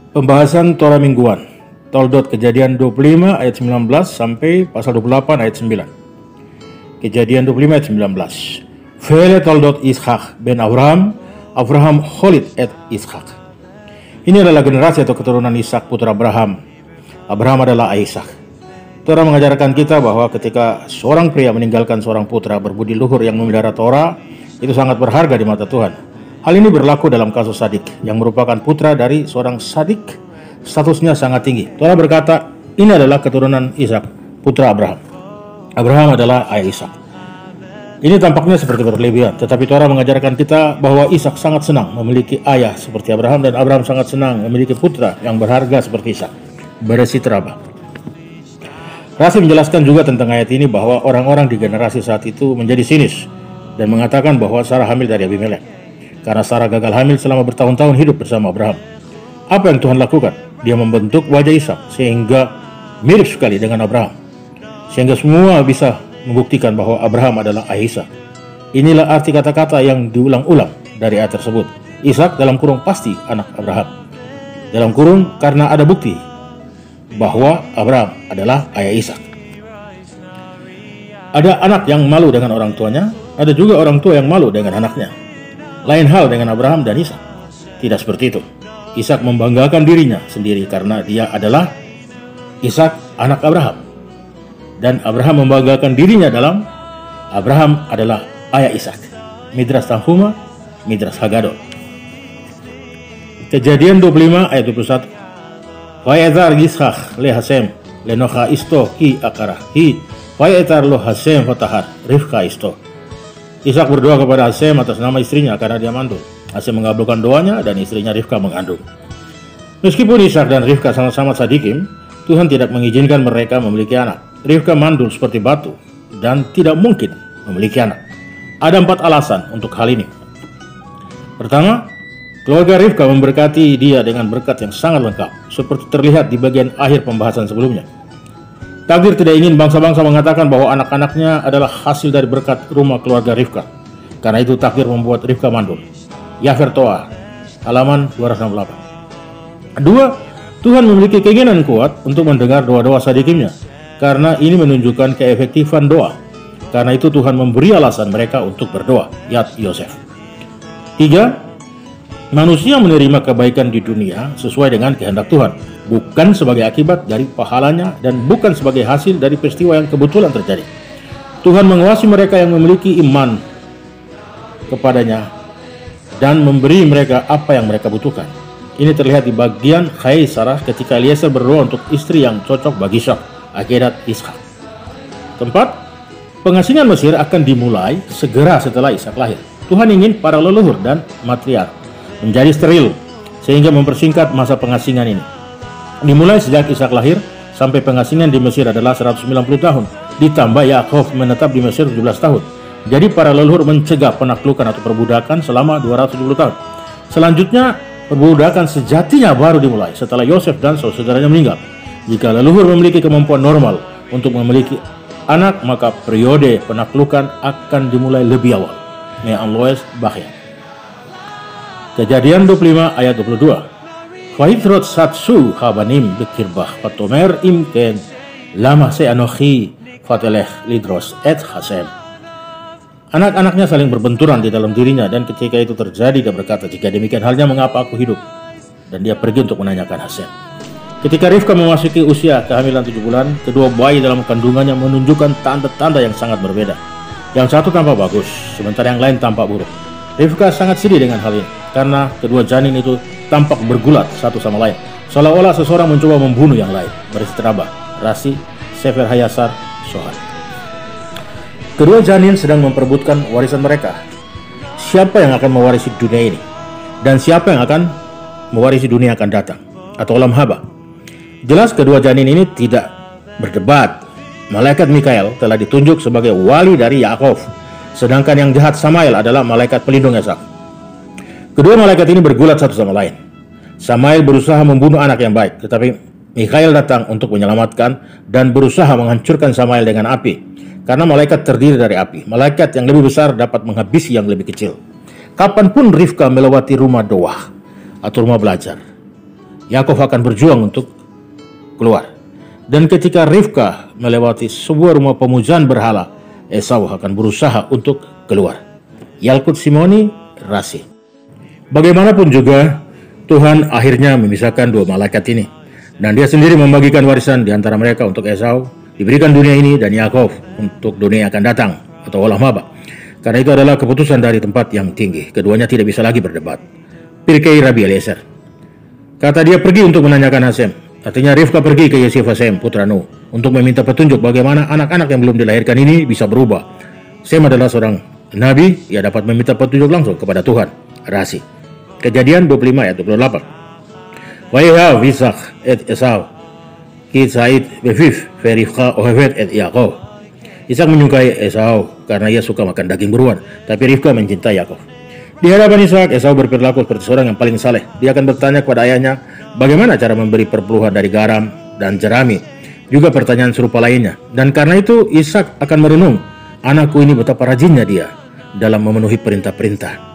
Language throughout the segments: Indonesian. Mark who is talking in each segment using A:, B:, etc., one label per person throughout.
A: Pembahasan Torah mingguan, Toldot Kejadian 25 ayat 19 sampai pasal 28 ayat 9. Kejadian 25 ayat 19. Vele Toldot Ishak ben Abraham, Abraham Holid et Ishak. Ini adalah generasi atau keturunan Ishak putra Abraham. Abraham adalah Ishak. Torah mengajarkan kita bahwa ketika seorang pria meninggalkan seorang putra berbudi luhur yang memelihara Torah, itu sangat berharga di mata Tuhan. Hal ini berlaku dalam kasus Sadik, yang merupakan putra dari seorang Sadik, statusnya sangat tinggi. Torah berkata, ini adalah keturunan Ishak, putra Abraham. Abraham adalah ayah Ishak. Ini tampaknya seperti berlebihan, tetapi Torah mengajarkan kita bahwa Ishak sangat senang memiliki ayah seperti Abraham, dan Abraham sangat senang memiliki putra yang berharga seperti Ishak, beresi terabah. Rashi menjelaskan juga tentang ayat ini bahwa orang-orang di generasi saat itu menjadi sinis dan mengatakan bahwa Sarah hamil dari Abimelek. Karena Sarah gagal hamil selama bertahun-tahun hidup bersama Abraham. Apa yang Tuhan lakukan? Dia membentuk wajah Ishak sehingga mirip sekali dengan Abraham. Sehingga semua bisa membuktikan bahwa Abraham adalah ayah Ishak. Inilah arti kata-kata yang diulang-ulang dari ayat tersebut. Ishak dalam kurung pasti anak Abraham. Dalam kurung karena ada bukti bahwa Abraham adalah ayah Ishak. Ada anak yang malu dengan orang tuanya, ada juga orang tua yang malu dengan anaknya. Lain hal dengan Abraham dan Ishak. Tidak seperti itu. Ishak membanggakan dirinya sendiri karena dia adalah Ishak anak Abraham. Dan Abraham membanggakan dirinya dalam Abraham adalah ayah Ishak. Midras Tanhuma, Midras Haggadol. Kejadian 25 ayat 21. Vayetar Yishak le Hasem le Noha isto ki akarah hi vayetar lo Hasem fatahar Rivka isto. Ishak berdoa kepada Hasem atas nama istrinya karena dia mandul. Hasem mengabulkan doanya dan istrinya Rivka mengandung. Meskipun Ishak dan Rivka sama-sama sadikim, Tuhan tidak mengizinkan mereka memiliki anak. Rivka mandul seperti batu dan tidak mungkin memiliki anak. Ada 4 alasan untuk hal ini. Pertama, keluarga Rivka memberkati dia dengan berkat yang sangat lengkap, seperti terlihat di bagian akhir pembahasan sebelumnya. Takdir tidak ingin bangsa-bangsa mengatakan bahwa anak-anaknya adalah hasil dari berkat rumah keluarga Rivka. Karena itu takdir membuat Rivka mandul. Yafer Toa, halaman 268. Kedua, Tuhan memiliki keinginan kuat untuk mendengar doa-doa sadikimnya. Karena ini menunjukkan keefektifan doa. Karena itu Tuhan memberi alasan mereka untuk berdoa. Yad Yosef. 3. Manusia menerima kebaikan di dunia sesuai dengan kehendak Tuhan, bukan sebagai akibat dari pahalanya dan bukan sebagai hasil dari peristiwa yang kebetulan terjadi. Tuhan menguasai mereka yang memiliki iman kepadanya dan memberi mereka apa yang mereka butuhkan. Ini terlihat di bagian Khai Sarah ketika Eliezer berdoa untuk istri yang cocok bagi Ishak, Akedat Ishak. Keempat, pengasingan Mesir akan dimulai segera setelah Ishak lahir. Tuhan ingin para leluhur dan matriark menjadi steril sehingga mempersingkat masa pengasingan ini. Dimulai sejak Ishak lahir sampai pengasingan di Mesir adalah 190 tahun. Ditambah Yakov menetap di Mesir 17 tahun. Jadi para leluhur mencegah penaklukan atau perbudakan selama 270 tahun. Selanjutnya perbudakan sejatinya baru dimulai setelah Yosef dan saudara-saudaranya meninggal. Jika leluhur memiliki kemampuan normal untuk memiliki anak, maka periode penaklukan akan dimulai lebih awal. Me'an-Loes Bahya. Kejadian 25 ayat 22. Vaitrot satsu habanim bekirbah patomer imken lama seanohi fateleh lidros et Hasem. Anak-anaknya saling berbenturan di dalam dirinya, dan ketika itu terjadi dia berkata, jika demikian halnya mengapa aku hidup? Dan dia pergi untuk menanyakan Hasem. Ketika Rivka memasuki usia kehamilan 7 bulan, kedua bayi dalam kandungannya menunjukkan tanda-tanda yang sangat berbeda. Yang satu tampak bagus, sementara yang lain tampak buruk. Rivka sangat sedih dengan hal ini, karena kedua janin itu tampak bergulat satu sama lain, seolah-olah seseorang mencoba membunuh yang lain. Berisi terabah, Rashi, Sefer Hayasar, Sohar. Kedua janin sedang memperebutkan warisan mereka. Siapa yang akan mewarisi dunia ini? Dan siapa yang akan mewarisi dunia akan datang? Atau Olam Haba? Jelas kedua janin ini tidak berdebat. Malaikat Mikael telah ditunjuk sebagai wali dari Yakov, sedangkan yang jahat Samael adalah malaikat pelindung Esau. Kedua malaikat ini bergulat satu sama lain. Samael berusaha membunuh anak yang baik, tetapi Mikael datang untuk menyelamatkan dan berusaha menghancurkan Samael dengan api. Karena malaikat terdiri dari api, malaikat yang lebih besar dapat menghabisi yang lebih kecil. Kapanpun Rivka melewati rumah doa atau rumah belajar, Yakov akan berjuang untuk keluar. Dan ketika Rivka melewati sebuah rumah pemujaan berhala, Esau akan berusaha untuk keluar. Yalkut Simoni Rasi. Bagaimanapun juga, Tuhan akhirnya memisahkan dua malaikat ini. Dan dia sendiri membagikan warisan di antara mereka untuk Esau, diberikan dunia ini, dan Yakov untuk dunia yang akan datang, atau olah maba. Karena itu adalah keputusan dari tempat yang tinggi. Keduanya tidak bisa lagi berdebat. Pirkei Rabi Eliezer. Kata dia pergi untuk menanyakan Hasem. Artinya Rivka pergi ke Yesif Hasem, putra Nuh, untuk meminta petunjuk bagaimana anak-anak yang belum dilahirkan ini bisa berubah. Sem adalah seorang nabi, ia dapat meminta petunjuk langsung kepada Tuhan. Rasi. Kejadian 25 ayat 28. Wayahav Ishak et Esau, Ki Said Bevif, Verifka Ohevet et Yakov. Ishak menyukai Esau karena ia suka makan daging beruang, tapi Rivka mencintai Yakov. Di hadapan Ishak, Esau berperilaku seperti seorang yang paling saleh. Dia akan bertanya kepada ayahnya bagaimana cara memberi perpuluhan dari garam dan jerami. Juga pertanyaan serupa lainnya. Dan karena itu Ishak akan merenung, anakku ini betapa rajinnya dia dalam memenuhi perintah-perintah.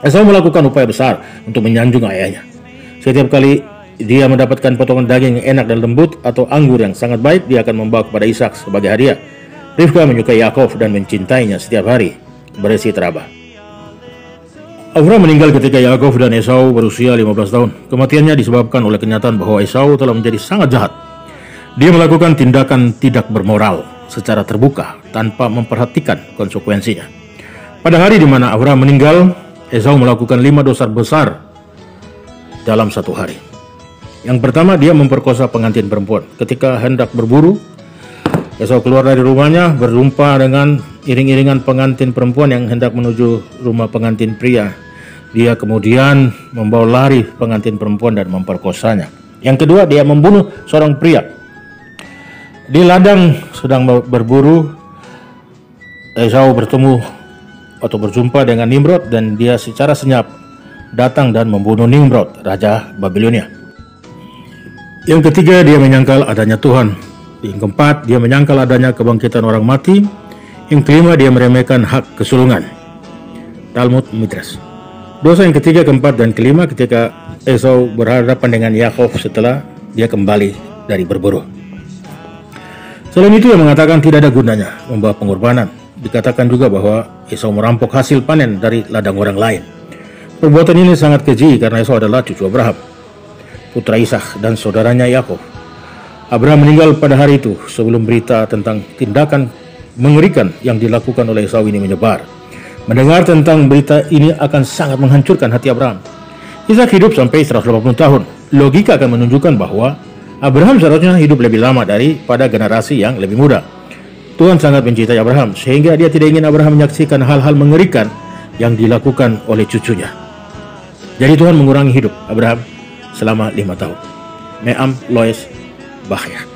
A: Esau melakukan upaya besar untuk menyanjung ayahnya. Setiap kali dia mendapatkan potongan daging yang enak dan lembut atau anggur yang sangat baik, dia akan membawa kepada Ishak sebagai hadiah. Rivka menyukai Yakov dan mencintainya setiap hari berisi terabah. Abraham meninggal ketika Yakov dan Esau berusia 15 tahun. Kematiannya disebabkan oleh kenyataan bahwa Esau telah menjadi sangat jahat. Dia melakukan tindakan tidak bermoral secara terbuka tanpa memperhatikan konsekuensinya. Pada hari di mana Abraham meninggal, Esau melakukan 5 dosa besar dalam satu hari. Yang pertama, dia memperkosa pengantin perempuan. Ketika hendak berburu, Esau keluar dari rumahnya berjumpa dengan iring-iringan pengantin perempuan yang hendak menuju rumah pengantin pria. Dia kemudian membawa lari pengantin perempuan dan memperkosanya. Yang kedua, dia membunuh seorang pria. Di ladang sedang berburu, Esau bertemu atau berjumpa dengan Nimrod dan dia secara senyap datang dan membunuh Nimrod, raja Babilonia. Yang ketiga, dia menyangkal adanya Tuhan. Yang keempat, dia menyangkal adanya kebangkitan orang mati. Yang kelima, dia meremehkan hak kesulungan. Talmud Midrash. Dosa yang ketiga, keempat, dan kelima ketika Esau berhadapan dengan Yakov setelah dia kembali dari berburu. Selain itu, ia mengatakan tidak ada gunanya membawa pengorbanan. Dikatakan juga bahwa Esau merampok hasil panen dari ladang orang lain. Perbuatan ini sangat keji karena Esau adalah cucu Abraham, putra Ishak dan saudaranya Yakov. Abraham meninggal pada hari itu sebelum berita tentang tindakan mengerikan yang dilakukan oleh Esau ini menyebar. Mendengar tentang berita ini akan sangat menghancurkan hati Abraham. Ishak hidup sampai 180 tahun. Logika akan menunjukkan bahwa Abraham seharusnya hidup lebih lama daripada generasi yang lebih muda. Tuhan sangat mencintai Abraham sehingga dia tidak ingin Abraham menyaksikan hal-hal mengerikan yang dilakukan oleh cucunya. Jadi Tuhan mengurangi hidup Abraham selama 5 tahun. Me'am Lois Bahya.